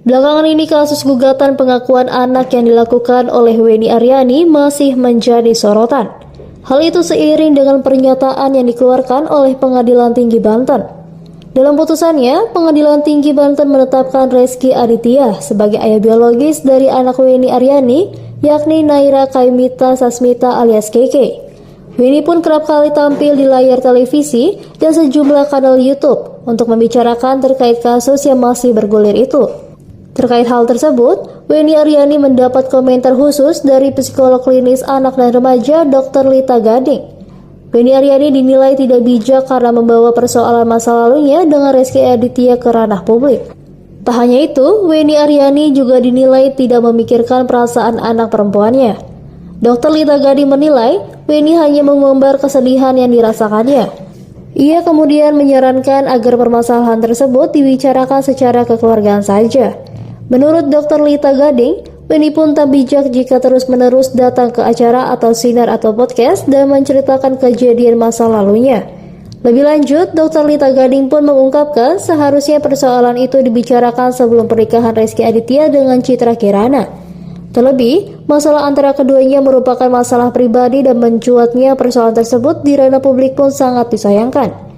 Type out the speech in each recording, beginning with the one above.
Belakangan ini kasus gugatan pengakuan anak yang dilakukan oleh Weni Aryani masih menjadi sorotan. Hal itu seiring dengan pernyataan yang dikeluarkan oleh Pengadilan Tinggi Banten. Dalam putusannya, Pengadilan Tinggi Banten menetapkan Rezky Aditya sebagai ayah biologis dari anak Weni Aryani, yakni Naira Kaimita Sasmita alias Keke. Weni pun kerap kali tampil di layar televisi dan sejumlah kanal YouTube untuk membicarakan terkait kasus yang masih bergulir itu. Terkait hal tersebut, Weni Aryani mendapat komentar khusus dari psikolog klinis anak dan remaja Dr. Lita Gading. Weni Aryani dinilai tidak bijak karena membawa persoalan masa lalunya dengan Rezky Aditya ke ranah publik. Tak hanya itu, Weni Aryani juga dinilai tidak memikirkan perasaan anak perempuannya. Dr. Lita Gading menilai Weni hanya mengumbar kesedihan yang dirasakannya. Ia kemudian menyarankan agar permasalahan tersebut dibicarakan secara kekeluargaan saja. Menurut Dr. Lita Gading, Weni pun tak bijak jika terus-menerus datang ke acara atau sinar atau podcast dan menceritakan kejadian masa lalunya. Lebih lanjut, Dr. Lita Gading pun mengungkapkan seharusnya persoalan itu dibicarakan sebelum pernikahan Rezky Aditya dengan Citra Kirana. Terlebih, masalah antara keduanya merupakan masalah pribadi dan mencuatnya persoalan tersebut di ranah publik pun sangat disayangkan.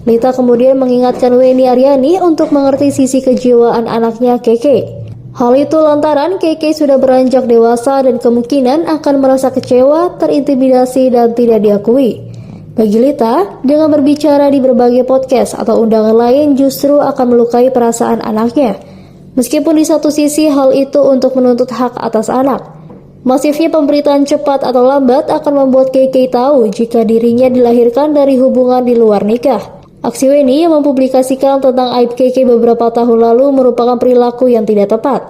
Lita kemudian mengingatkan Weni Aryani untuk mengerti sisi kejiwaan anaknya Keke. Hal itu lantaran Keke sudah beranjak dewasa dan kemungkinan akan merasa kecewa, terintimidasi, dan tidak diakui. Bagi Lita, dengan berbicara di berbagai podcast atau undangan lain justru akan melukai perasaan anaknya. Meskipun di satu sisi hal itu untuk menuntut hak atas anak. Masifnya pemberitaan cepat atau lambat akan membuat Keke tahu jika dirinya dilahirkan dari hubungan di luar nikah. Aksi Weni yang mempublikasikan tentang aib Keke beberapa tahun lalu merupakan perilaku yang tidak tepat.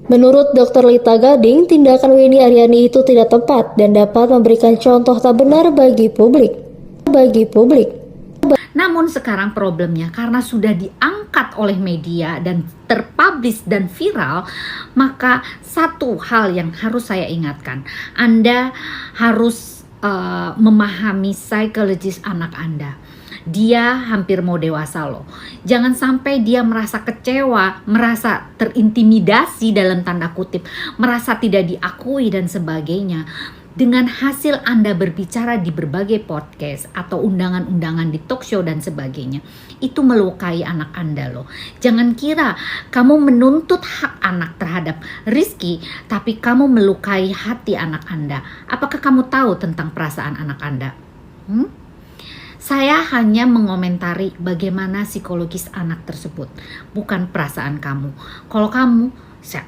Menurut Dr. Lita Gading, tindakan Weni Aryani itu tidak tepat dan dapat memberikan contoh tak benar bagi publik. Namun sekarang problemnya karena sudah diangkat oleh media dan terpublish dan viral, maka satu hal yang harus saya ingatkan, Anda harus memahami psikologis anak Anda. Dia hampir mau dewasa loh. Jangan sampai dia merasa kecewa, merasa terintimidasi dalam tanda kutip, merasa tidak diakui dan sebagainya. Dengan hasil Anda berbicara di berbagai podcast atau undangan-undangan di talk show dan sebagainya, itu melukai anak Anda loh. Jangan kira kamu menuntut hak anak terhadap Rezky, tapi kamu melukai hati anak Anda. Apakah kamu tahu tentang perasaan anak Anda? Saya hanya mengomentari bagaimana psikologis anak tersebut, bukan perasaan kamu. Kalau kamu,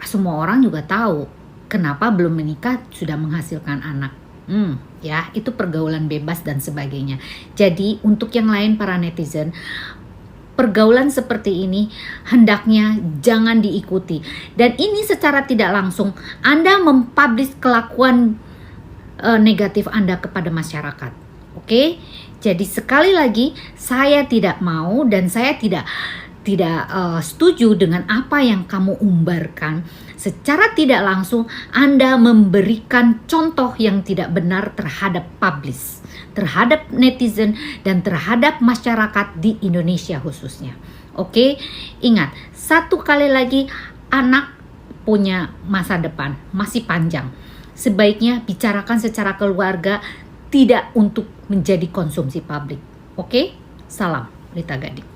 semua orang juga tahu kenapa belum menikah sudah menghasilkan anak. Ya, itu pergaulan bebas dan sebagainya. Jadi untuk yang lain para netizen, pergaulan seperti ini hendaknya jangan diikuti. Dan ini secara tidak langsung Anda mempublish kelakuan negatif Anda kepada masyarakat. Oke, jadi sekali lagi saya tidak mau dan saya tidak setuju dengan apa yang kamu umbarkan. Secara tidak langsung Anda memberikan contoh yang tidak benar terhadap publish, terhadap netizen dan terhadap masyarakat di Indonesia khususnya. Oke, ingat satu kali lagi, anak punya masa depan masih panjang. Sebaiknya bicarakan secara keluarga, tidak untuk menjadi konsumsi publik. Oke? Salam Lita Gading.